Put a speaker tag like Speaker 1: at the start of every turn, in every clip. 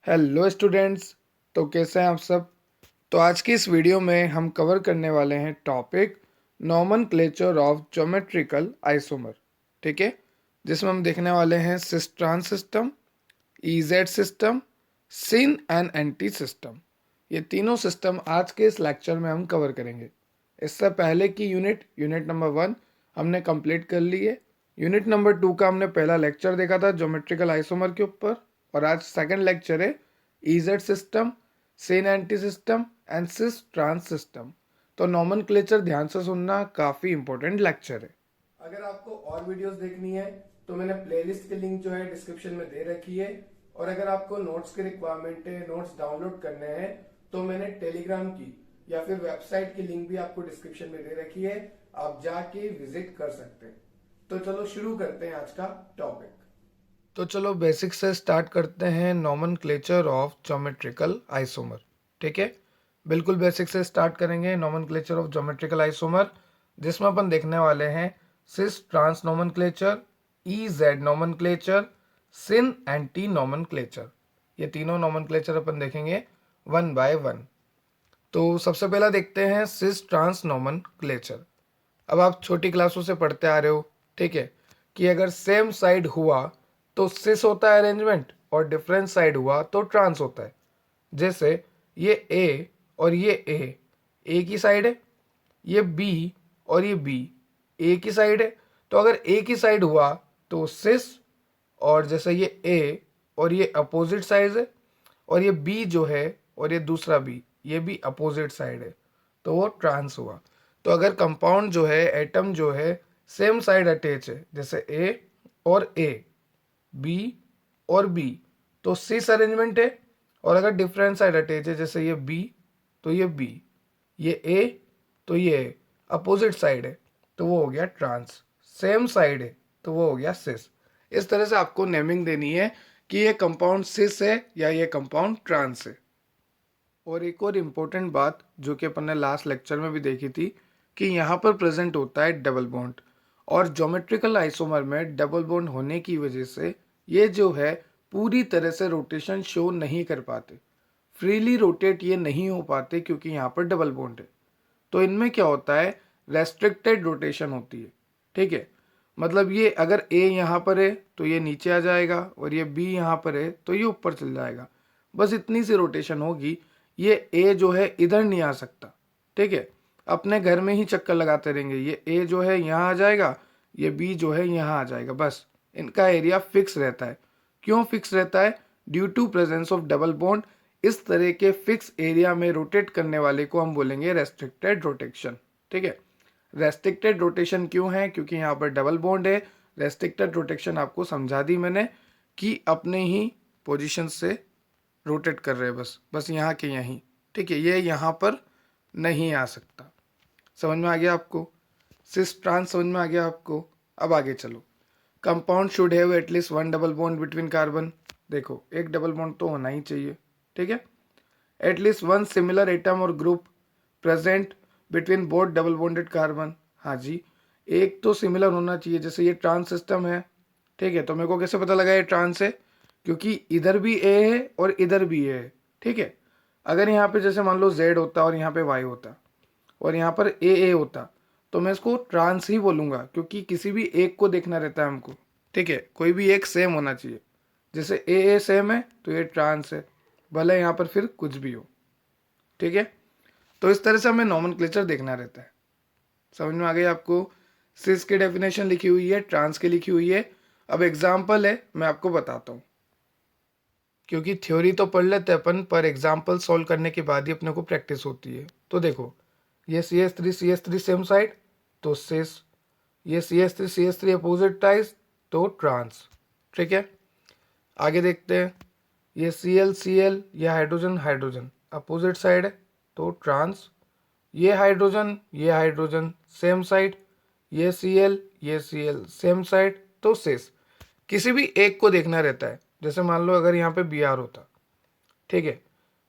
Speaker 1: Hello students. तो कैसे हैं आप सब। तो आज की इस वीडियो में हम कवर करने वाले हैं topic nomenclature of geometrical isomer. ठीक है, जिसमें हम देखने वाले हैं cis trans system, EZ system, syn and anti system. ये तीनों सिस्टम आज के इस लेक्चर में हम कवर करेंगे। इससे पहले की यूनिट नंबर 1 हमने कंप्लीट कर ली है। यूनिट नंबर 2 का हमने पहला लेक्चर देखा था ज्योमेट्रिकल आइसोमर के ऊपर, और आज सेकंड लेक्चर है E Z system, syn anti system and cis trans system. तो नॉमेनक्लेचर ध्यान से सुनना, काफ़ी इंपॉर्टेंट लेक्चर है। अगर आपको और वीडियोस देखनी है तो मैंने प्लेलिस्ट की लिंक जो है डिस्क्रिप्शन में दे रखी है, और अगर आपको नोट्स की रिक्वायरमेंट है, नोट्स डाउनलोड करने हैं, तो मैंने टेलीग्राम की या फिर वेबसाइट की लिंक भी आपको डिस्क्रिप्शन में दे रखी है, आप जाके विजिट कर सकते हैं। तो चलो शुरू करते हैं आज का टॉपिक। तो चलो बेसिक से स्टार्ट करते हैं नॉमेनक्लेचर ऑफ ज्योमेट्रिकल आइसोमर। ठीक है, बिल्कुल बेसिक से स्टार्ट करेंगे नॉमेनक्लेचर ऑफ ज्योमेट्रिकल आइसोमर, जिसमें अपन देखने वाले हैं cis trans nomenclature, E Z nomenclature, syn anti nomenclature. ये तीनों नॉमेनक्लेचर अपन देखेंगे वन बाय वन। तो सबसे पहला देखते हैं सिस ट्रांस नॉमेनक्लेचर। अब आप छोटी क्लासों से पढ़ते आ रहे हो, ठीक है, कि अगर सेम साइड हुआ तो सिस होता है अरेंजमेंट, और डिफरेंट साइड हुआ तो ट्रांस होता है। जैसे ये ए और ये ए की साइड है, ये बी और ये बी ए की साइड है। तो अगर ए की साइड हुआ तो सिस, और जैसे ये ए और ये अपोजिट साइड है, और ये बी जो है और ये दूसरा बी, ये भी अपोजिट साइड है, तो वो ट्रांस हुआ। तो अगर कंपाउंड जो है, एटम जो है, सेम साइड अटैच है, जैसे ए और ए, बी और बी, तो सिस अरेंजमेंट है। और अगर डिफरेंट साइड अटैच है, जैसे ये बी तो ये बी, ये ए तो ये ए, अपोजिट साइड है तो वो हो गया ट्रांस, सेम साइड है तो वो हो गया सिस। इस तरह से आपको नेमिंग देनी है कि ये कंपाउंड सिस है या ये कंपाउंड ट्रांस है। और एक और इम्पोर्टेंट बात जो कि अपन ने लास्ट लेक्चर में भी देखी थी, कि यहाँ पर प्रेजेंट होता है डबल बॉन्ड, और ज्योमेट्रिकल आइसोमर में डबल बॉन्ड होने की वजह से ये जो है पूरी तरह से रोटेशन शो नहीं कर पाते, फ्रीली रोटेट ये नहीं हो पाते, क्योंकि यहाँ पर डबल बॉन्ड है। तो इनमें क्या होता है, रेस्ट्रिक्टेड रोटेशन होती है। ठीक है, मतलब ये अगर ए यहाँ पर है तो ये नीचे आ जाएगा, और ये बी यहाँ पर है तो ये ऊपर चल जाएगा। बस इतनी सी रोटेशन होगी, ये ए जो है इधर नहीं आ सकता। ठीक है, अपने घर में ही चक्कर लगाते रहेंगे, ये ए जो है यहाँ आ जाएगा, ये बी जो है यहाँ आ जाएगा, बस इनका एरिया फिक्स रहता है। क्यों फिक्स रहता है? Due to presence of double bond. इस तरह के फिक्स एरिया में रोटेट करने वाले को हम बोलेंगे रेस्ट्रिक्टेड रोटेशन। ठीक है, रेस्ट्रिक्टेड रोटेशन क्यों है? क्योंकि यहाँ पर डबल बॉन्ड है। रेस्ट्रिक्टेड रोटेशन आपको समझा दी मैंने, कि अपने ही पोजीशन से रोटेट कर रहे हैं, बस बस यहाँ के यहीं। ठीक है, ये यहाँ पर नहीं आ सकता। समझ में आ गया आपको? सिस ट्रांस समझ में आ गया आपको? अब आगे चलो। Compound should have at least one double bond between carbon. देखो, एक डबल बॉन्ड तो होना ही चाहिए। ठीक है, एटलीस्ट वन सिमिलर एटम और group present between both double bonded carbon. हाँ जी, एक तो सिमिलर होना चाहिए। जैसे ये ट्रांस सिस्टम है, ठीक है, तो मेरे को कैसे पता लगा ये ट्रांस है? क्योंकि इधर भी ए है और इधर भी ए है। ठीक है, अगर यहाँ पे जैसे मान लो जेड होता और यहाँ पे वाई होता, और यहाँ पर ए होता, तो मैं इसको ट्रांस ही बोलूँगा, क्योंकि किसी भी एक को देखना रहता है हमको। ठीक है, कोई भी एक सेम होना चाहिए। जैसे ए सेम है तो ये ट्रांस है, भले यहाँ पर फिर कुछ भी हो। ठीक है, तो इस तरह से हमें नॉमेनक्लेचर देखना रहता है। समझ में आ गई आपको? सिस की डेफिनेशन लिखी हुई है, ट्रांस की लिखी हुई है। अब एग्जाम्पल है, मैं आपको बताता हूँ, क्योंकि थ्योरी तो पढ़ लेते हैं अपन, पर एग्जाम्पल सॉल्व करने के बाद ही अपने को प्रैक्टिस होती है। तो देखो, ये C S three same side तो सिस, ये C S three opposite ties तो ट्रांस। ठीक है, आगे देखते हैं। ये सी एल ये हाइड्रोजन हाइड्रोजन अपोजिट साइड है तो ट्रांस। ये हाइड्रोजन सेम साइड, ये सी एल सेम साइड तो सिस। किसी भी एक को देखना रहता है। जैसे मान लो अगर यहाँ पे बी आर होता, ठीक है,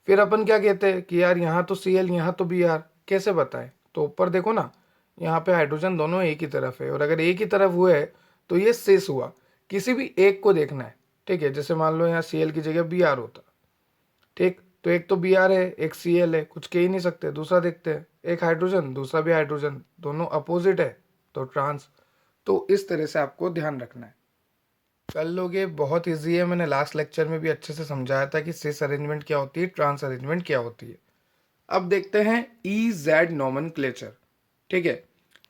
Speaker 1: फिर अपन क्या कहते हैं कि यार यहाँ तो सी एल, यहाँ तो बी आर, कैसे बताएं? तो ऊपर देखो ना, यहाँ पे हाइड्रोजन दोनों एक ही तरफ है, और अगर एक ही तरफ हुए तो ये सिस हुआ। किसी भी एक को देखना है। ठीक है, जैसे मान लो यहाँ सी एल की जगह बी आर होता, ठीक, तो एक तो Br है, एक Cl है, कुछ कह ही नहीं सकते। दूसरा देखते हैं, एक हाइड्रोजन, दूसरा भी हाइड्रोजन, दोनों अपोजिट है तो ट्रांस। तो इस तरह से आपको ध्यान रखना है, कर लोगे बहुत इजी है। मैंने लास्ट लेक्चर में भी अच्छे से समझाया था कि सिस अरेंजमेंट क्या होती है, ट्रांस अरेंजमेंट क्या होती है। अब देखते हैं ई जेड नोमेनक्लेचर। ठीक है,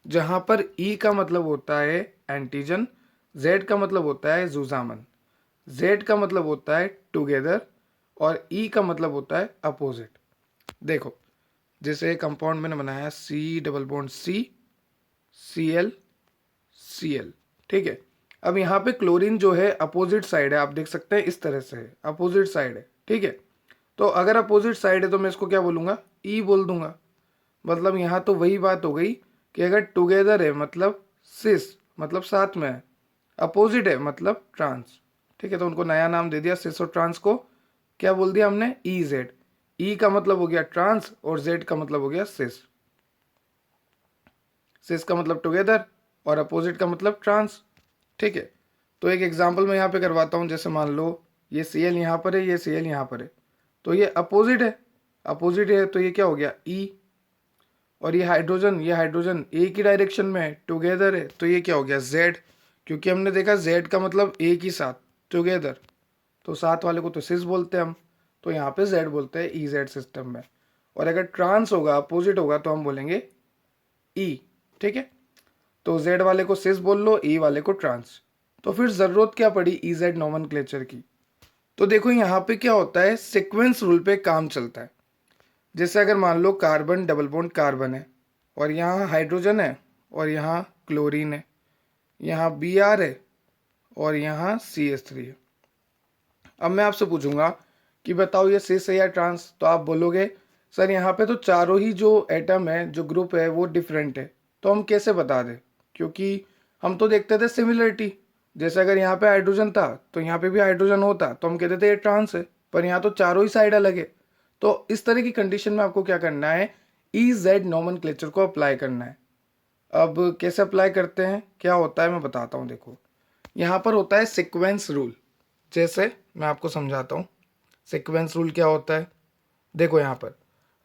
Speaker 1: जहां पर ई का मतलब होता है एंटीजन, जेड का मतलब होता है जुजामन, जेड का मतलब होता है टुगेदर और ई का मतलब होता है अपोजिट। देखो, जैसे कंपाउंड मैंने बनाया C double bond C, C L, C L. ठीक है, अब यहाँ पे क्लोरीन जो है अपोजिट साइड है, आप देख सकते हैं इस तरह से है, अपोजिट साइड है। ठीक है, तो अगर अपोजिट साइड है तो मैं इसको क्या बोलूँगा, ई बोल दूंगा। मतलब यहाँ तो वही बात हो गई कि अगर टुगेदर है मतलब सिस, मतलब साथ में है, अपोजिट है मतलब ट्रांस। ठीक है, तो उनको नया नाम दे दिया सिस और ट्रांस को। क्या बोल दिया हमने, ई जेड। ई का मतलब हो गया ट्रांस और जेड का मतलब हो गया सिस। सिस का मतलब टुगेदर और अपोजिट का मतलब ट्रांस। ठीक है, तो एक एग्जांपल मैं यहाँ पे करवाता हूँ। जैसे मान लो ये सी एल यहाँ पर है, ये सी एल यहाँ पर है, तो ये अपोजिट है, अपोजिट है तो ये क्या हो गया ई। और ये हाइड्रोजन एक ही डायरेक्शन में है, टुगेदर है, तो ये क्या हो गया जेड। क्योंकि हमने देखा जेड का मतलब एक ही साथ, टुगेदर, तो साथ वाले को तो सिस बोलते हैं हम, तो यहाँ पे जेड बोलते हैं ई जेड सिस्टम में। और अगर ट्रांस होगा, अपोजिट होगा, तो हम बोलेंगे ई। ठीक है, तो जेड वाले को सिस बोल लो, ई वाले को ट्रांस। तो फिर जरूरत क्या पड़ी ई जेड नोमेनक्लेचर की। तो देखो यहाँ पे क्या होता है, सीक्वेंस रूल पे काम चलता है। जैसे अगर मान low carbon double bond carbon है और यहाँ हाइड्रोजन है और यहाँ क्लोरीन है, यहाँ Br है और यहाँ CH3 है। अब मैं आपसे पूछूंगा कि बताओ ये सिस है या ट्रांस, तो आप बोलोगे सर यहाँ पे तो चारों ही जो एटम है, जो ग्रुप है, वो डिफरेंट है। तो हम कैसे बता दें, क्योंकि हम तो देखते थे सिमिलरिटी। जैसे अगर यहाँ पे हाइड्रोजन था तो यहाँ पे भी हाइड्रोजन होता तो हम कहते थे ये ट्रांस है, पर यहाँ तो चारों ही साइड अलग है। तो इस तरह की कंडीशन में आपको क्या करना है, ई जेड नोमेनक्लेचर को अप्लाई करना है। अब कैसे अप्लाई करते हैं, क्या होता है मैं बताता हूँ। देखो, यहाँ पर होता है सीक्वेंस रूल। जैसे मैं आपको समझाता हूँ सीक्वेंस रूल क्या होता है। देखो यहाँ पर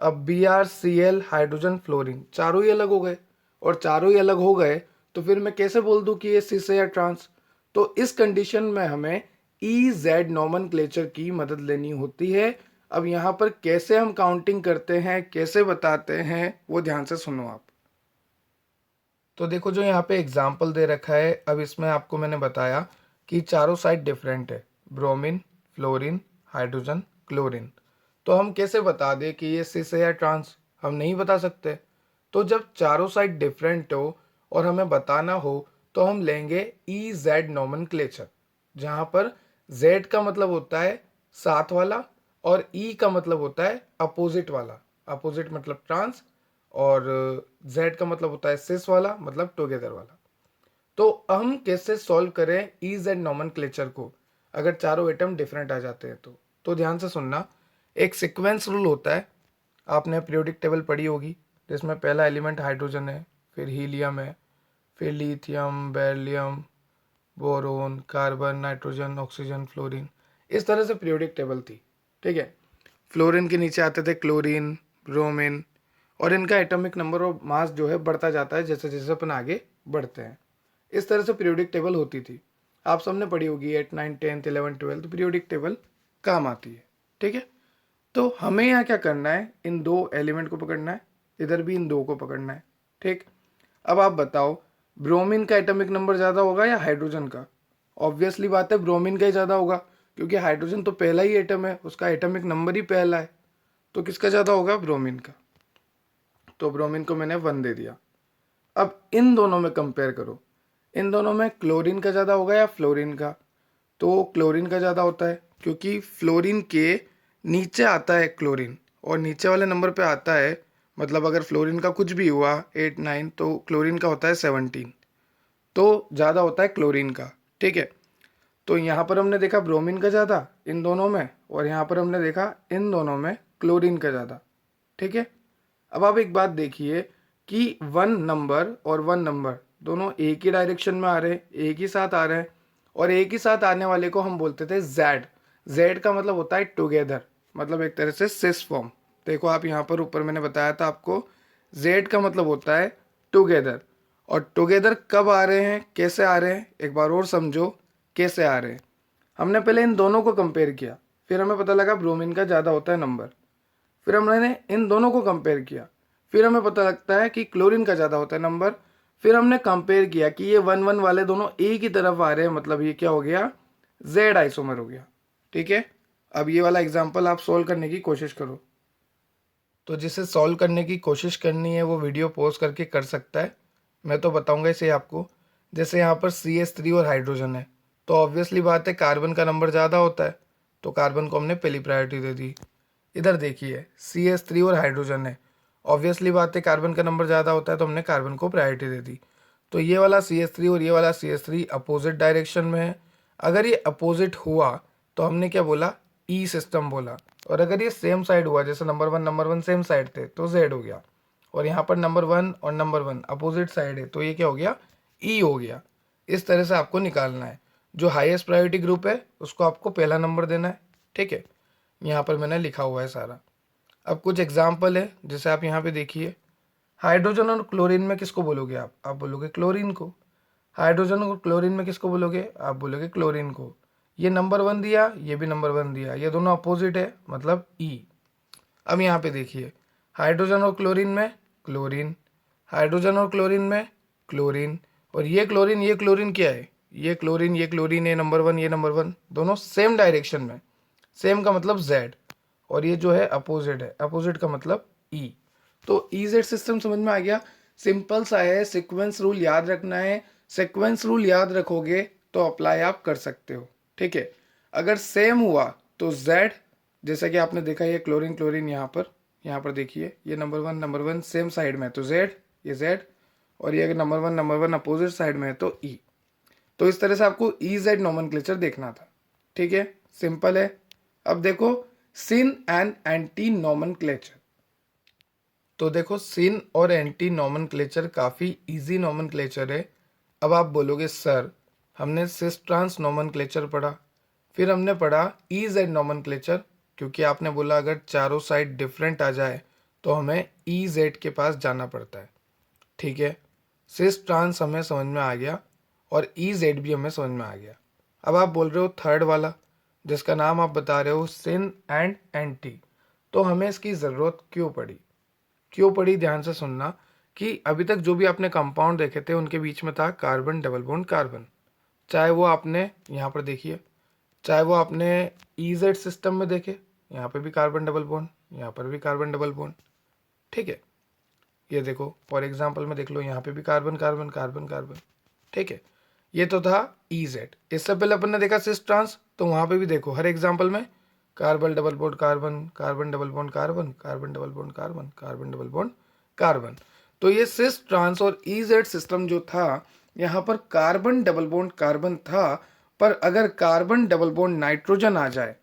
Speaker 1: अब BrCl हाइड्रोजन फ्लोरीन चारों ही अलग हो गए, और चारों ही अलग हो गए तो फिर मैं कैसे बोल दूं कि ये सिस है या ट्रांस। तो इस कंडीशन में हमें ई जेड नोमेनक्लेचर की मदद लेनी होती है। अब यहाँ पर कैसे हम काउंटिंग करते हैं, कैसे बताते हैं, वो ध्यान से सुनो आप। तो देखो जो यहाँ पे एग्जाम्पल दे रखा है, अब इसमें आपको मैंने बताया कि चारों साइड डिफरेंट है, ब्रोमीन, फ्लोरीन, हाइड्रोजन, क्लोरीन। तो हम कैसे बता दें कि ये सिस है या ट्रांस, हम नहीं बता सकते। तो जब चारों साइड डिफरेंट हो और हमें बताना हो तो हम लेंगे ई जेड नोमेनक्लेचर, जहाँ पर जेड का मतलब होता है साथ वाला और ई का मतलब होता है अपोजिट वाला। अपोजिट मतलब ट्रांस और जेड का मतलब होता है सिस वाला, मतलब टुगेदर वाला। तो हम कैसे सॉल्व करें ई जेड नोमेनक्लेचर को अगर चारों एटम डिफरेंट आ जाते हैं तो ध्यान से सुनना। एक सीक्वेंस रूल होता है, आपने पीरियोडिक टेबल पढ़ी होगी, जिसमें पहला एलिमेंट हाइड्रोजन है, फिर हीलियम है, फिर lithium, beryllium, boron, carbon, nitrogen, oxygen, fluorine. इस तरह से पीरियोडिक टेबल थी। ठीक है, फ्लोरीन के नीचे आते थे क्लोरीन, ब्रोमीन, और इनका एटॉमिक नंबर और मास जो है बढ़ता जाता है जैसे जैसे अपन आगे बढ़ते हैं। इस तरह से पीरियोडिक टेबल होती थी। आप सबने पढ़ी होगी 8, 9, 10, 11, 12, तो पीरियोडिक टेबल काम आती है। ठीक है, तो हमें यहाँ क्या करना है, इन दो एलिमेंट को पकड़ना है, इधर भी इन दो को पकड़ना है। ठीक, अब आप बताओ ब्रोमीन का एटॉमिक नंबर ज़्यादा होगा या हाइड्रोजन का। ऑब्वियसली बात है ब्रोमीन का ही ज़्यादा होगा, क्योंकि हाइड्रोजन तो पहला ही एटम है, उसका एटॉमिक नंबर ही पहला है। तो किसका ज़्यादा होगा, ब्रोमीन का। तो ब्रोमीन को मैंने 1 दे दिया। अब इन दोनों में कंपेयर करो, इन दोनों में क्लोरीन का ज़्यादा होगा या फ्लोरीन का। तो क्लोरीन का ज़्यादा होता है, क्योंकि फ्लोरीन के नीचे आता है क्लोरीन, और नीचे वाले नंबर पे आता है, मतलब अगर फ्लोरीन का कुछ भी हुआ 8, 9, तो क्लोरीन का होता है 17, तो ज़्यादा होता है क्लोरीन का। ठीक है, तो यहाँ पर हमने देखा ब्रोमीन का ज़्यादा इन दोनों में, और यहाँ पर हमने देखा इन दोनों में क्लोरीन का ज़्यादा। ठीक है, अब आप एक बात देखिए कि 1 नंबर और 1 नंबर दोनों एक ही डायरेक्शन में आ रहे हैं, एक ही साथ आ रहे हैं, और एक ही साथ आने वाले को हम बोलते थे जेड। जेड का मतलब होता है टुगेदर, मतलब एक तरह से सिस फॉर्म। देखो आप यहाँ पर ऊपर मैंने बताया था आपको, जेड का मतलब होता है टुगेदर, और टुगेदर कब आ रहे हैं, कैसे आ रहे हैं, एक बार और समझो कैसे आ रहे हैं। हमने पहले इन दोनों को कंपेयर किया, फिर हमें पता लगा ब्रोमीन का ज़्यादा होता है नंबर, फिर हमने इन दोनों को कंपेयर किया, फिर हमें पता लगता है कि क्लोरीन का ज़्यादा होता है नंबर, फिर हमने कंपेयर किया कि ये 1 1 वाले दोनों एक ही तरफ आ रहे हैं, मतलब ये क्या हो गया, जेड आइसोमर हो गया। ठीक है, अब ये वाला एग्जाम्पल आप सोल्व करने की कोशिश करो। तो जिसे सॉल्व करने की कोशिश करनी है वो वीडियो पॉज करके कर सकता है, मैं तो बताऊंगा इसे आपको। जैसे यहाँ पर CH3 और हाइड्रोजन है, तो ऑब्वियसली बात है कार्बन का नंबर ज़्यादा होता है, तो कार्बन को हमने पहली प्रायोरिटी दे दी। इधर देखिए CH3 और हाइड्रोजन है, ऑब्वियसली बात है कार्बन का नंबर ज़्यादा होता है, तो हमने कार्बन को प्रायोरिटी दे दी। तो ये वाला CH3 और ये वाला CH3 अपोजिट डायरेक्शन में है। अगर ये अपोजिट हुआ तो हमने क्या बोला, ई सिस्टम बोला। और अगर ये सेम साइड हुआ, जैसे नंबर वन सेम साइड थे, तो जेड हो गया। और यहाँ पर नंबर वन अपोजिट साइड है, तो ये क्या हो गया, ई हो गया। इस तरह से आपको निकालना है। जो हाईएस्ट प्रायोरिटी ग्रुप है उसको आपको पहला नंबर देना है। ठीक है, यहाँ पर मैंने लिखा हुआ है सारा। अब कुछ एग्जाम्पल है, जैसे आप यहाँ पे देखिए, हाइड्रोजन और क्लोरीन में किसको बोलोगे आप बोलोगे क्लोरीन को। हाइड्रोजन और क्लोरीन में किसको बोलोगे, आप बोलोगे क्लोरीन को। ये नंबर 1 दिया, ये भी नंबर 1 दिया, ये दोनों अपोजिट है, मतलब ई। अब यहाँ पे देखिए, हाइड्रोजन और क्लोरीन में क्लोरीन, हाइड्रोजन और क्लोरीन में क्लोरीन, और ये क्लोरीन क्या है, ये क्लोरीन ये नंबर 1 ये नंबर 1, दोनों सेम डायरेक्शन में। सेम का मतलब जेड, और ये जो है अपोजिट है, अपोजिट का मतलब ई। तो ई जेड सिस्टम समझ में आ गया। सिंपल सा है, सीक्वेंस रूल याद रखना है। सीक्वेंस रूल याद रखोगे तो अप्लाई आप कर सकते हो। ठीक है, अगर सेम हुआ तो जेड, जैसा कि आपने देखा ये क्लोरीन क्लोरीन यहाँ पर देखिए, ये नंबर वन सेम साइड में है तो जेड, ये जेड, और ये अगर नंबर वन अपोजिट साइड में है तो ई। तो इस तरह से आपको ई जेड नोमेनक्लेचर देखना था। ठीक है, सिंपल है। अब देखो सिन एंड एंटी नोमेनक्लेचर। तो देखो सिन और एंटी नोमेनक्लेचर काफ़ी इजी नोमेनक्लेचर है। अब आप बोलोगे सर हमने सिस ट्रांस नोमेनक्लेचर पढ़ा, फिर हमने पढ़ा ई जेड नोमेनक्लेचर, क्योंकि आपने बोला अगर चारों साइड डिफरेंट आ जाए तो हमें ई जेड के पास जाना पड़ता है। ठीक है, सिस ट्रांस हमें समझ में आ गया और ई जेड भी हमें समझ में आ गया। अब आप बोल रहे हो थर्ड वाला, जिसका नाम आप बता रहे हो सिन एंड एंटी, तो हमें इसकी ज़रूरत क्यों पड़ी, ध्यान से सुनना। कि अभी तक जो भी आपने कंपाउंड देखे थे उनके बीच में था कार्बन डबल बॉन्ड कार्बन, चाहे वो आपने यहाँ पर देखिए, चाहे वो आपने ईजेड सिस्टम में देखे, यहाँ पे भी कार्बन डबल बॉन्ड, यहाँ पर भी कार्बन डबल बॉन्ड। ठीक है, ये देखो फॉर एग्जांपल में देख लो, यहाँ पे भी कार्बन कार्बन कार्बन कार्बन। ठीक है, ये तो था ईजेड। इससे पहले अपन ने देखा सिस ट्रांस, तो वहाँ पे भी देखो हर एग्जाम्पल में carbon double bond carbon, carbon double bond carbon, carbon double bond carbon, carbon double bond carbon. तो ये सिस ट्रांस और ईजेड सिस्टम जो था, यहाँ पर कार्बन डबल बॉन्ड कार्बन था, पर अगर कार्बन डबल बॉन्ड नाइट्रोजन आ जाए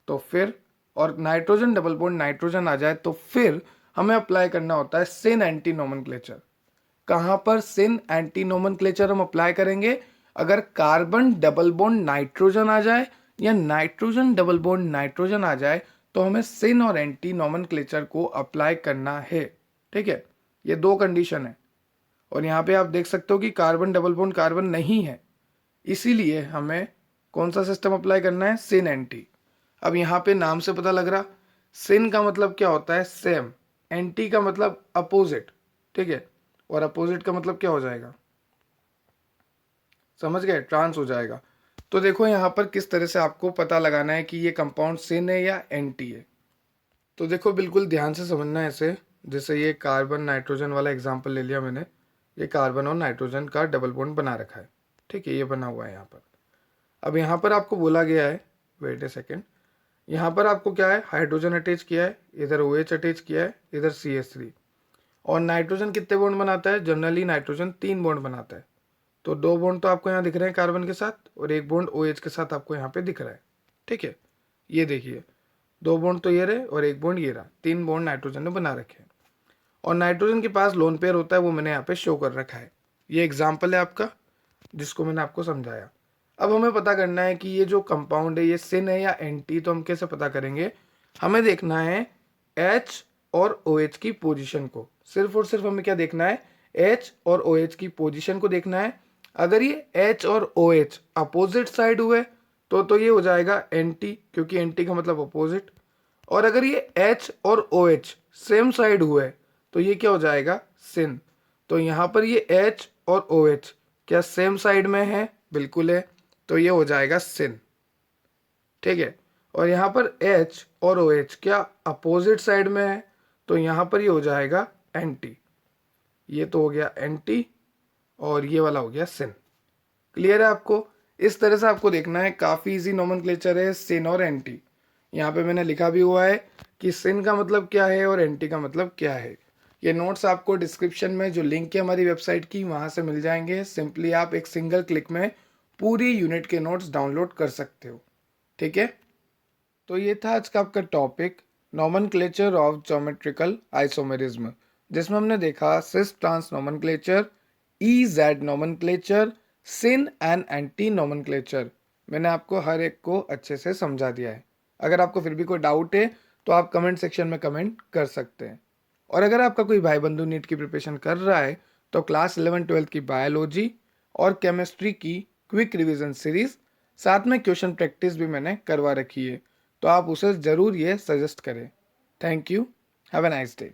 Speaker 1: तो फिर, और नाइट्रोजन डबल बॉन्ड नाइट्रोजन आ जाए तो फिर हमें अप्लाई करना होता है सिन एंटी नोमेनक्लेचर। कहाँ पर सिन एंटी नोमेनक्लेचर हम अप्लाई करेंगे, अगर कार्बन डबल बॉन्ड नाइट्रोजन आ जाए या नाइट्रोजन डबल बॉन्ड नाइट्रोजन आ जाए तो हमें सिन और एंटी नोमेनक्लेचर को अप्लाई करना है। ठीक है, ये दो कंडीशन है। और यहाँ पे आप देख सकते हो कि कार्बन डबल बॉन्ड कार्बन नहीं है, इसीलिए हमें कौन सा सिस्टम अप्लाई करना है, सिन एंटी। अब यहाँ पे नाम से पता लग रहा, सिन का मतलब क्या होता है, सेम, एंटी का मतलब अपोजिट। ठीक है, और अपोजिट का मतलब क्या हो जाएगा, समझ गए, ट्रांस हो जाएगा। तो देखो यहाँ पर किस तरह से आपको पता लगाना है कि ये कंपाउंड सिन है या एंटी है। तो देखो बिल्कुल ध्यान से समझना है इसे। जैसे ये कार्बन नाइट्रोजन वाला एग्जांपल ले लिया मैंने, ये कार्बन और नाइट्रोजन का डबल बॉन्ड बना रखा है। ठीक है, ये बना हुआ है यहाँ पर। अब यहाँ पर आपको बोला गया है, वेट ए सेकेंड, यहाँ पर आपको क्या है, हाइड्रोजन अटैच किया है, इधर OH अटैच किया है, इधर CH3। और नाइट्रोजन कितने बॉन्ड बनाता है, जनरली नाइट्रोजन 3 बॉन्ड बनाता है। तो 2 बॉन्ड तो आपको यहाँ दिख रहे हैं कार्बन के साथ, और 1 बॉन्ड OH के साथ आपको यहाँ पे दिख रहा है। ठीक है, ये देखिए 2 बॉन्ड तो ये रहे और 1 बॉन्ड ये रहा, 3 बॉन्ड नाइट्रोजन ने बना रखे हैं। और नाइट्रोजन के पास लोन पेयर होता है, वो मैंने यहाँ पे शो कर रखा है। ये एग्जाम्पल है आपका जिसको मैंने आपको समझाया। अब हमें पता करना है कि ये जो कंपाउंड है ये सिन है या एंटी, तो हम कैसे पता करेंगे, हमें देखना है H और OH की पोजीशन को, सिर्फ और सिर्फ हमें क्या देखना है, H और OH की पोजीशन को देखना है। अगर ये H और OH अपोजिट साइड हुए तो ये हो जाएगा एंटी, क्योंकि एंटी का मतलब अपोजिट। और अगर ये H और OH सेम साइड हुए तो ये क्या हो जाएगा, सिन। तो यहाँ पर ये H और OH क्या सेम साइड में है, बिल्कुल है, तो ये हो जाएगा सिन, ठीक है। और यहाँ पर H और OH क्या अपोजिट साइड में है, तो यहाँ पर ये हो जाएगा एंटी। ये तो हो गया एंटी और ये वाला हो गया सिन। क्लियर है आपको? इस तरह से आपको देखना है, काफ़ी इजी नोमेनक्लेचर है सिन और एंटी। यहाँ पे मैंने लिखा भी हुआ है कि सिन का मतलब क्या है और एंटी का मतलब क्या है। ये नोट्स आपको डिस्क्रिप्शन में जो लिंक है हमारी वेबसाइट की वहाँ से मिल जाएंगे। सिंपली आप एक सिंगल क्लिक में पूरी यूनिट के नोट्स डाउनलोड कर सकते हो, ठीक है। तो ये था आज का आपका topic, nomenclature of geometrical isomerism, जिसमें हमने देखा cis trans nomenclature, E Z nomenclature, syn and anti nomenclature. मैंने आपको हर एक को अच्छे से समझा दिया है। अगर आपको फिर भी कोई डाउट है तो आप कमेंट सेक्शन में कमेंट कर सकते हैं। और अगर आपका कोई भाई बंधु नीट की प्रिपरेशन कर रहा है तो क्लास 11-12 की बायोलॉजी और केमिस्ट्री की क्विक रिवीजन सीरीज, साथ में क्वेश्चन प्रैक्टिस भी मैंने करवा रखी है, तो आप उसे ज़रूर ये सजेस्ट करें। Thank you, have a nice day.